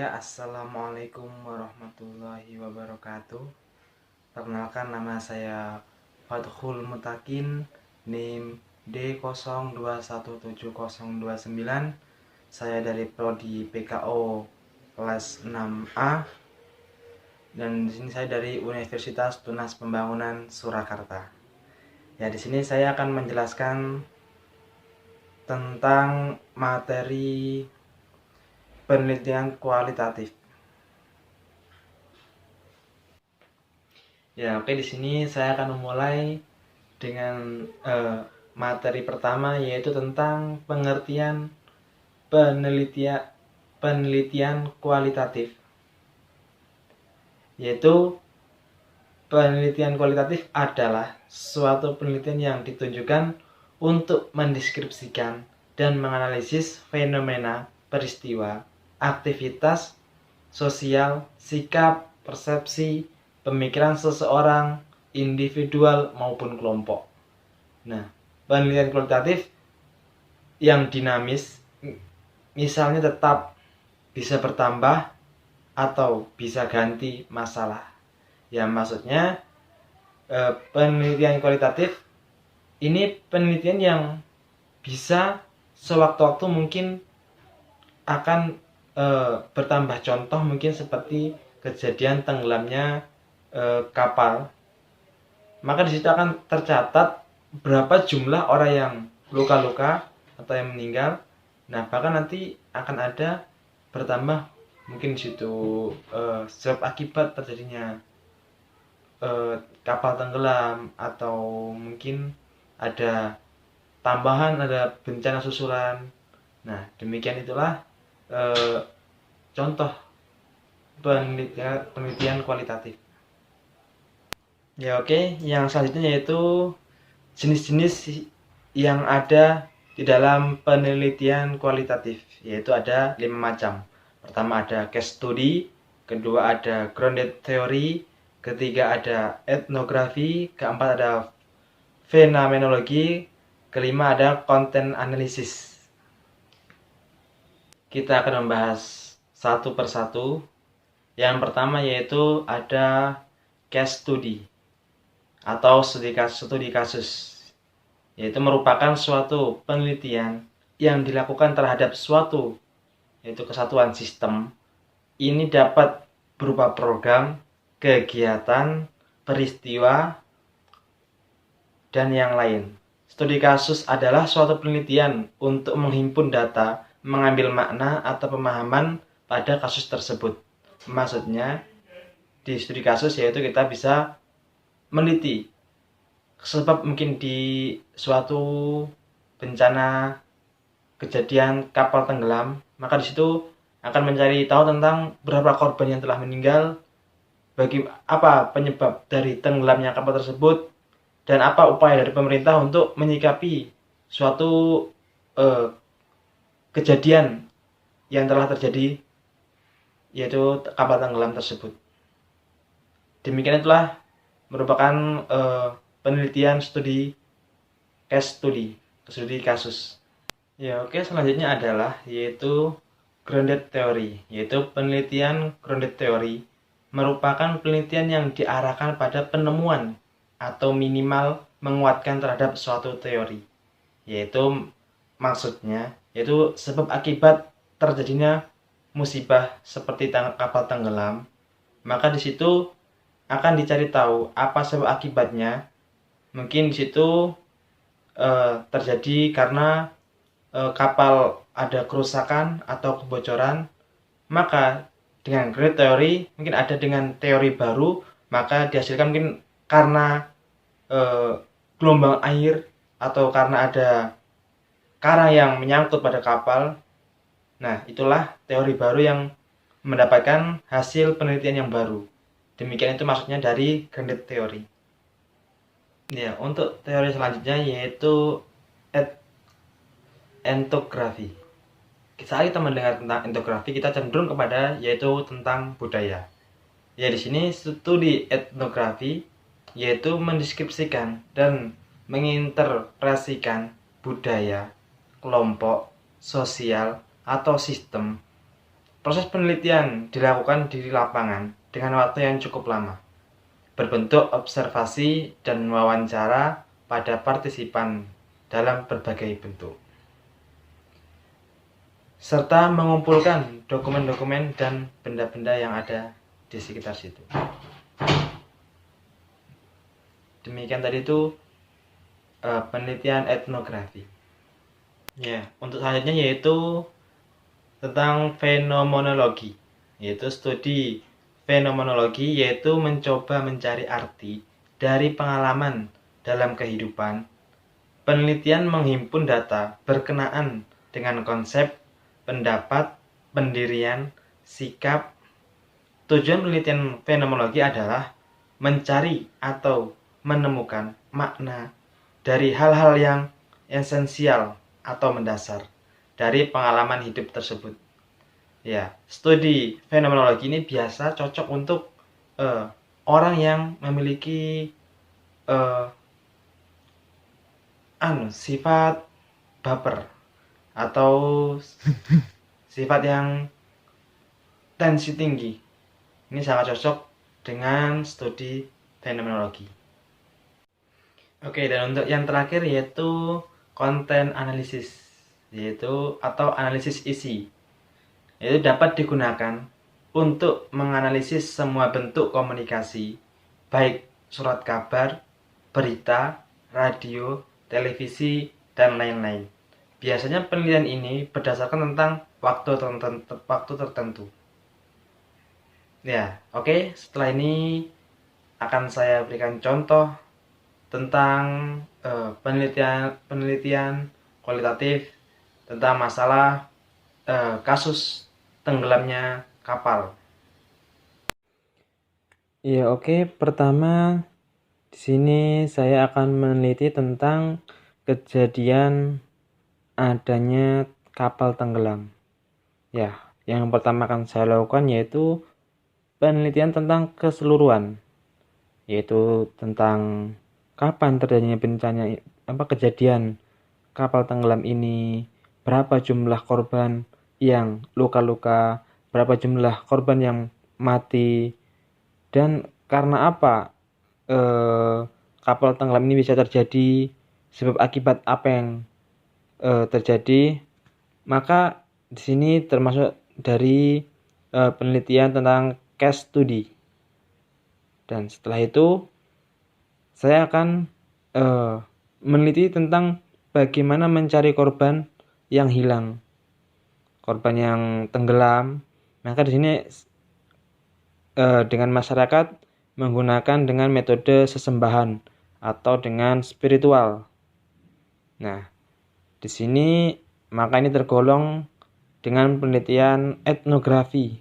Ya, assalamualaikum warahmatullahi wabarakatuh. Perkenalkan, nama saya Fathul Mutakin, NIM D02170029. Saya dari prodi PKO kelas 6A, dan di sini saya dari Universitas Tunas Pembangunan Surakarta. Ya, di sini saya akan menjelaskan tentang materi penelitian kualitatif. Ya, oke, di sini saya akan memulai dengan materi pertama, yaitu tentang pengertian penelitian kualitatif. Yaitu penelitian kualitatif adalah suatu penelitian yang ditujukan untuk mendeskripsikan dan menganalisis fenomena, peristiwa, aktivitas sosial, sikap, persepsi, pemikiran seseorang, individual maupun kelompok. Nah, penelitian kualitatif yang dinamis, misalnya tetap bisa bertambah atau bisa ganti masalah. Ya, maksudnya penelitian kualitatif ini penelitian yang bisa sewaktu-waktu mungkin akan bertambah. Contoh mungkin seperti kejadian tenggelamnya kapal, maka disitu akan tercatat berapa jumlah orang yang luka-luka atau yang meninggal. Nah, bahkan nanti akan ada bertambah mungkin disitu sebab akibat terjadinya kapal tenggelam, atau mungkin ada tambahan, ada bencana susulan. Nah, demikian itulah contoh penelitian kualitatif. Ya, oke, yang selanjutnya yaitu jenis-jenis yang ada di dalam penelitian kualitatif, yaitu ada 5 macam. Pertama ada case study, kedua ada grounded theory, ketiga ada etnografi, keempat ada fenomenologi, kelima ada content analysis. Kita akan membahas satu persatu. Yang pertama yaitu ada case study atau studi kasus, yaitu merupakan suatu penelitian yang dilakukan terhadap suatu, yaitu kesatuan sistem. Ini dapat berupa program, kegiatan, peristiwa, dan yang lain. Studi kasus adalah suatu penelitian untuk menghimpun data, mengambil makna atau pemahaman pada kasus tersebut. Maksudnya di studi kasus yaitu kita bisa meneliti sebab mungkin di suatu bencana, kejadian kapal tenggelam, maka di situ akan mencari tahu tentang berapa korban yang telah meninggal, bagi apa penyebab dari tenggelamnya kapal tersebut, dan apa upaya dari pemerintah untuk menyikapi suatu kejadian yang telah terjadi, yaitu kapal tenggelam tersebut. Demikian itulah merupakan penelitian studi case study, studi kasus. Ya, oke, selanjutnya adalah yaitu grounded theory, yaitu penelitian grounded theory merupakan penelitian yang diarahkan pada penemuan atau minimal menguatkan terhadap suatu teori, yaitu maksudnya yaitu sebab akibat terjadinya musibah seperti kapal tenggelam. Maka di situ akan dicari tahu apa sebab akibatnya. Mungkin di situ terjadi karena kapal ada kerusakan atau kebocoran. Maka dengan grounded theory mungkin ada dengan teori baru, maka dihasilkan mungkin karena gelombang air atau karena ada karang yang menyangkut pada kapal. Nah, itulah teori baru yang mendapatkan hasil penelitian yang baru. Demikian itu maksudnya dari grounded theory. Ya, untuk teori selanjutnya yaitu etnografi. Saat kita mendengar tentang etnografi, kita cenderung kepada yaitu tentang budaya. Ya, di sini studi etnografi yaitu mendeskripsikan dan menginterpretasikan budaya, kelompok, sosial, atau sistem Proses penelitian dilakukan di lapangan dengan waktu yang cukup lama, berbentuk observasi dan wawancara pada partisipan dalam berbagai bentuk, serta mengumpulkan dokumen-dokumen dan benda-benda yang ada di sekitar situ. Demikian tadi itu penelitian etnografi. Ya, untuk selanjutnya yaitu tentang fenomenologi, yaitu studi fenomenologi, yaitu mencoba mencari arti dari pengalaman dalam kehidupan. Penelitian menghimpun data berkenaan dengan konsep, pendapat, pendirian, sikap. Tujuan penelitian fenomenologi adalah mencari atau menemukan makna dari hal-hal yang esensial atau mendasar dari pengalaman hidup tersebut. Ya, studi fenomenologi ini biasa cocok untuk orang yang memiliki sifat baper atau sifat yang tensi tinggi. Ini sangat cocok dengan studi fenomenologi. Oke, dan untuk yang terakhir yaitu konten analisis, yaitu atau analisis isi. Itu dapat digunakan untuk menganalisis semua bentuk komunikasi, baik surat kabar, berita, radio, televisi, dan lain-lain. Biasanya penelitian ini berdasarkan tentang waktu tertentu. Ya, oke. Setelah ini akan saya berikan contoh tentang penelitian kualitatif tentang masalah kasus tenggelamnya kapal. Ya, oke. Pertama, di sini saya akan meneliti tentang kejadian adanya kapal tenggelam. Ya, yang pertama akan saya lakukan yaitu penelitian tentang keseluruhan, yaitu tentang kapan terjadinya bencana kejadian kapal tenggelam ini, berapa jumlah korban yang luka-luka, berapa jumlah korban yang mati, dan karena apa kapal tenggelam ini bisa terjadi, sebab akibat apa yang terjadi. Maka di sini termasuk dari penelitian tentang case study. Dan setelah itu saya akan meneliti tentang bagaimana mencari korban yang hilang, korban yang tenggelam. Maka di sini dengan masyarakat menggunakan dengan metode sesembahan atau dengan spiritual. Nah, di sini maka ini tergolong dengan penelitian etnografi,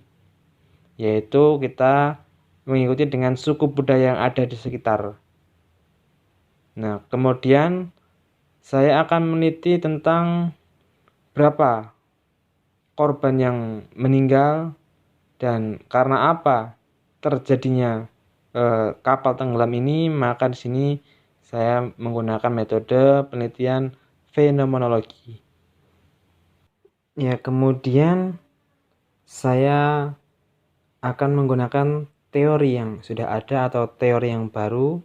yaitu kita mengikuti dengan suku budaya yang ada di sekitar. Nah, kemudian saya akan meneliti tentang berapa korban yang meninggal dan karena apa terjadinya kapal tenggelam ini. Maka di sini saya menggunakan metode penelitian fenomenologi. Ya, kemudian saya akan menggunakan teori yang sudah ada atau teori yang baru.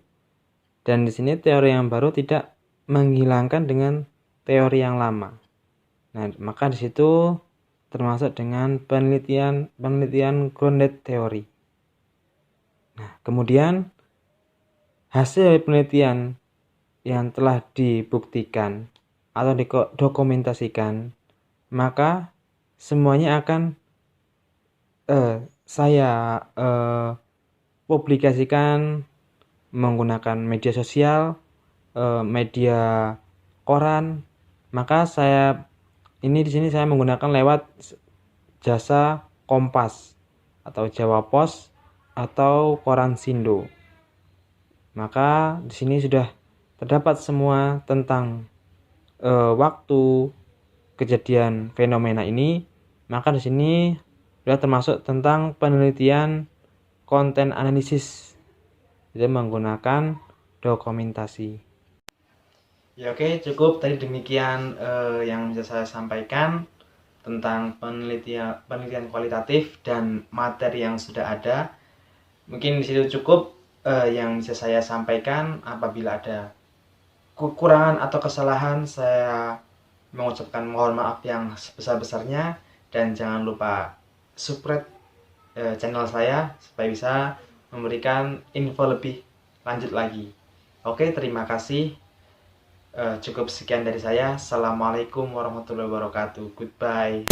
Dan di sini teori yang baru tidak menghilangkan dengan teori yang lama. Nah, maka di situ termasuk dengan penelitian grounded theory. Nah, kemudian hasil penelitian yang telah dibuktikan atau didokumentasikan, maka semuanya akan saya publikasikan menggunakan media sosial, media koran. Maka di sini saya menggunakan lewat jasa Kompas atau Jawa Pos atau koran Sindo. Maka di sini sudah terdapat semua tentang waktu kejadian fenomena ini. Maka di sini sudah termasuk tentang penelitian konten analisis, jadi menggunakan dokumentasi. Ya, oke, cukup tadi demikian yang bisa saya sampaikan tentang penelitian kualitatif dan materi yang sudah ada. Mungkin di situ cukup yang bisa saya sampaikan. Apabila ada kekurangan atau kesalahan, saya mengucapkan mohon maaf yang sebesar-besarnya, dan jangan lupa subscribe channel saya supaya bisa memberikan info lebih lanjut lagi. Oke, terima kasih. Cukup sekian dari saya. Assalamualaikum warahmatullahi wabarakatuh. Goodbye.